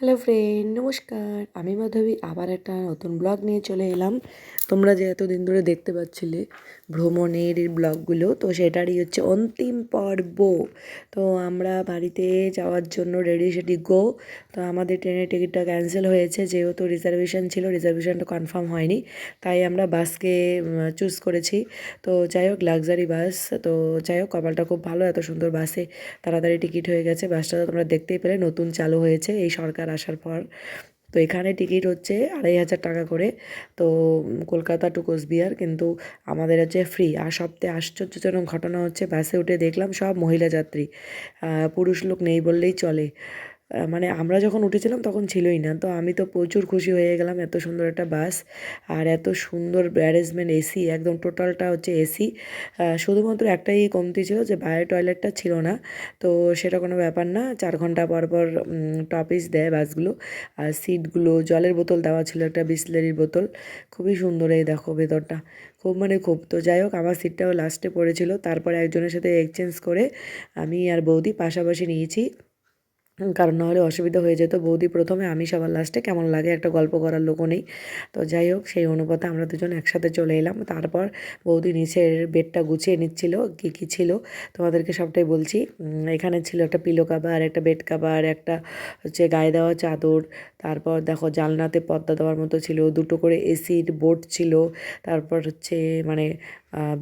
Hello friend, নমস্কার। আমি মাধবী আবার একটা নতুন ব্লগ নিয়ে চলে এলাম। তোমরা যে এতদিন ধরে দেখতে পাচ্ছিলে ভ্রমণের ব্লগগুলো, তো সেটারই হচ্ছে অন্তিম পর্ব। তো আমরা বাড়িতে যাওয়ার জন্য রেডি সেডি গো। তো আমাদের ট্রেনের টিকিটটা ক্যান্সেল হয়েছে, যেহেতু রিজার্ভেশন ছিল, রিজার্ভেশনটা কনফার্ম হয়নি, তাই আমরা বাসকে চুজ করেছি। তো যাই হোক, লাক্সারি বাস। তো যাই হোক, কপালটা খুব ভালো, এত সুন্দর বাসে তাড়াতাড়ি টিকিট হয়ে গেছে। বাসটা তো তোমরা দেখতেই পেলে, নতুন চালু হয়েছে এই সরকার আসার পর। তো এখানে টিকিট হচ্ছে 2,500 টাকা করে। তো কলকাতা টু কোচবিহার, কিন্তু আমাদের হচ্ছে ফ্রি। আর সবথেকে আশ্চর্যজনক ঘটনা হচ্ছে, বাসে উঠে দেখলাম সব মহিলা যাত্রী, পুরুষ লোক নেই বললেই চলে। মানে আমরা যখন উঠেছিলাম তখন ছিলই না। তো আমি তো প্রচুর খুশি হয়ে গেলাম, এত সুন্দর একটা বাস আর এত সুন্দর অ্যারেঞ্জমেন্ট, এসি একদম টোটালটা হচ্ছে এসি। শুধুমাত্র একটাই কমতি ছিল, যে বাইরে টয়লেটটা ছিল না। তো সেটা কোনো ব্যাপার না, 4 ঘন্টা পর পর টপিস দেয় বাসগুলো। আর সিটগুলো, জলের বোতল দেওয়া ছিল, একটা বিসলেরির বোতল। খুবই সুন্দর, এই দেখো ভেতরটা, খুব মানে খুব। তো যাই হোক, আমার সিটটাও লাস্টে পড়েছিল, তারপরে একজনের সাথে এক্সচেঞ্জ করে আমি আর বৌদি পাশাপাশি নিয়েছি। কারণ নাহলে অসুবিধা হয়ে যেত। বৌদি প্রথমে, আমি সবার লাস্টে, কেমন লাগে, একটা গল্প করার লোকও নেই। তো যাই হোক, সেই অনুপাতে আমরা দুজন একসাথে চলে এলাম। তারপর বৌদি নিচের বেডটা গুছিয়ে নিচ্ছিল, কী কী ছিল তোমাদেরকে সবটাই বলছি। এখানে ছিল একটা পিলো কাভার, একটা বেড কাভার, একটা হচ্ছে গায়ে দেওয়া চাদর। তারপর দেখো, জানলাতে পর্দা দেওয়ার মতো ছিল, দুটো করে এসির বোর্ড ছিল। তারপর হচ্ছে মানে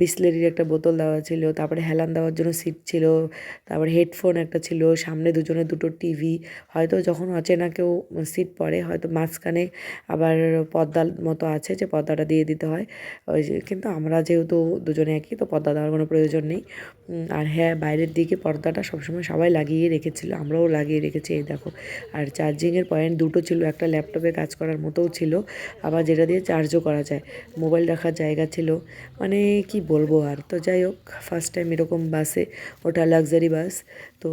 বিসলেরির একটা বোতল দেওয়া ছিল। তারপরে হেলান দেওয়ার জন্য সিট ছিল। তারপরে হেডফোন একটা ছিল, সামনে দুজনের দুটো টিভি। হয়তো যখন অচেনা কেউ সিট পড়ে, হয়তো মাঝখানে আবার পর্দার মতো আছে, যে পর্দাটা দিয়ে দিতে হয়। ওই যে, কিন্তু আমরা যেহেতু দুজনে একই, তো পর্দা দেওয়ার কোনো প্রয়োজন নেই। আর হ্যাঁ, বাইরের দিকে পর্দাটা সবসময় সবাই লাগিয়ে রেখেছিল, আমরাও লাগিয়ে রেখেছি, এই দেখো। আর চার্জিংয়ের পয়েন্ট দুটো ছিল, একটা ল্যাপটপে কাজ করার মতোও ছিল, আবার যেটা দিয়ে চার্জও করা যায়। মোবাইল রাখার জায়গা ছিল, মানে কি বলবো আর। তো যাই হোক, ফার্স্ট টাইম এরকম বাসে ওটা, লাক্সারি বাস। তো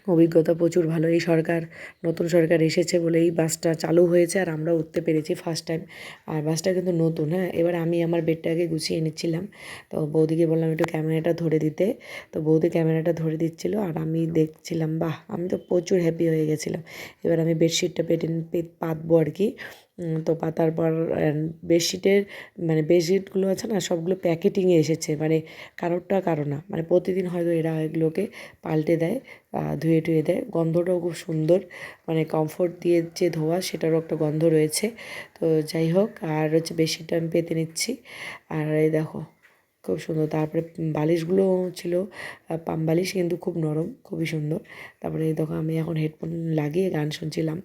অভিজ্ঞতা প্রচুর ভালো। এই সরকার, নতুন সরকার এসেছে বলে এই বাসটা চালু হয়েছে, আর আমরা উঠতে পেরেছি ফার্স্ট টাইম। আর বাসটা কিন্তু নতুন। হ্যাঁ, এবার আমি আমার বেডটাকে গুছিয়ে নিচ্ছিলাম। তো বৌদিকে বললাম একটু ক্যামেরাটা ধরে দিতে। তো বৌদি ক্যামেরাটা ধরে দিচ্ছিলো, আর আমি দেখছিলাম। বাহ, আমি তো প্রচুর হ্যাপি হয়ে গেছিলাম। এবার আমি বেডশিটটা পাতবো আর কি। তো পাতার পর বেডশিটের, মানে বেডশিটগুলো আছে না, সবগুলো প্যাকেটিংয়ে এসেছে, মানে কারোরটা কারো না। মানে প্রতিদিন হয়তো এরা এগুলোকে পাল্টে দেয়, ধুয়ে টুয়ে দেয়। গন্ধটাও খুব সুন্দর, মানে কমফোর্ট দিয়ে যে ধোয়া, সেটারও একটা গন্ধ রয়েছে। তো যাই হোক, আর হচ্ছে বেডশিটটা আমি পেতে নিচ্ছি। আর এই দেখো, খুব সুন্দর। তারপরে বালিশগুলো ছিল পাম বালিশ, কিন্তু খুব নরম, খুবই সুন্দর। তারপরে এই দেখো, আমি এখন হেডফোন লাগিয়ে গান শুনছিলাম।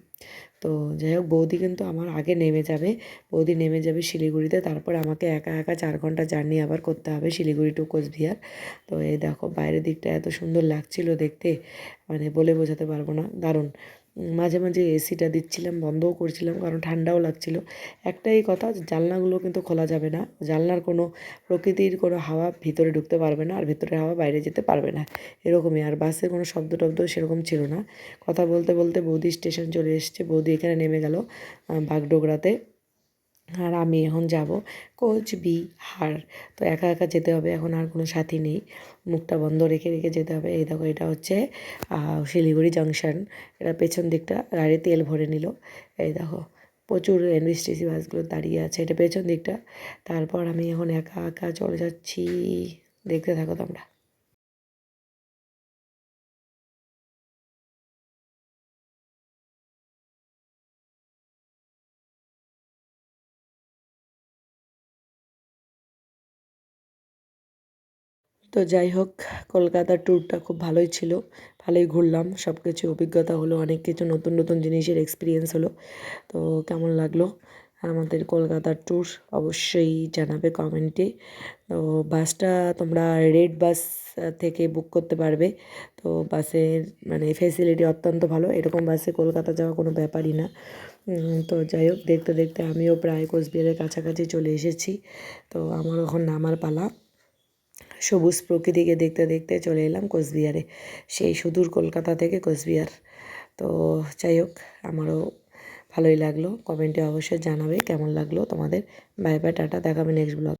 তো যাই হোক, বৌদি কিন্তু আমার আগে নেমে যাবে। বৌদি নেমে যাবে শিলিগুড়িতে, তারপর আমাকে একা একা 4 ঘন্টা জার্নি আবার করতে হবে, শিলিগুড়ি টু কোচবিহার। তো এই দেখো, বাইরের দিকটা এত সুন্দর লাগছিল দেখতে, মানে বলে বোঝাতে পারবো না, দারুণ। মাঝে মাঝে এসিটা দিচ্ছিলাম, বন্ধও করছিলাম, কারণ ঠান্ডাও লাগছিল। একটাই কথা, জানলাগুলো কিন্তু খোলা যাবে না। জানলার কোনো, প্রকৃতির কোনো হাওয়া ভিতরে ঢুকতে পারবে না, আর ভিতরের হাওয়া বাইরে যেতে পারবে না, এরকমই। আর বাসে কোনো শব্দ টব্দ সেরকম ছিল না। কথা বলতে বলতে বৌদি স্টেশন চলে এসছে, বৌদি এখানে নেমে গেল বাগডোগরাতে। আর আমি এখন যাব কোচবিহার। তো একা একা যেতে হবে, এখন আর কোনো সাথী নেই। মুখটা বন্ধ রেখে রেখে যেতে হবে। এই দেখো, এটা হচ্ছে শিলিগুড়ি জাংশন। এটা পেছন দিকটা গাড়ি তেল ভরে নিল। এই দেখো, প্রচুর এনবিএসটিসি বাসগুলো দাঁড়িয়ে আছে, এটা পেছন দিকটা। তারপর আমি এখন একা একা চলে যাচ্ছি, দেখতে থাকো তোমরা। তো যাই হোক, কলকাতার ট্যুরটা খুব ভালোই ছিল, ভালোই ঘুরলাম, সব কিছু অভিজ্ঞতা হলো, অনেক কিছু নতুন নতুন জিনিসের এক্সপিরিয়েন্স হলো। তো কেমন লাগলো আমাদের কলকাতার ট্যুর, অবশ্যই জানাবে কমেন্টে। তো বাসটা তোমরা রেড বাস থেকে বুক করতে পারবে। তো বাসের মানে ফেসিলিটি অত্যন্ত ভালো, এরকম বাসে কলকাতা যাওয়া কোনো ব্যাপারই না। তো যাই হোক, দেখতে দেখতে আমিও প্রায় কোচবিহারের কাছাকাছি চলে এসেছি। তো আমার এখন নামার পালা। সবুজ প্রকৃতিকে দেখতে দেখতে চলে এলাম কোচবিহারে, সেই সুদূর কলকাতা থেকে কোচবিহার। তো যাই হোক, আমারও ভালোই লাগলো। কমেন্টে অবশ্যই জানাবে কেমন লাগলো তোমাদের। বাই বাই, টাটা, দেখাবে নেক্সট ব্লগ।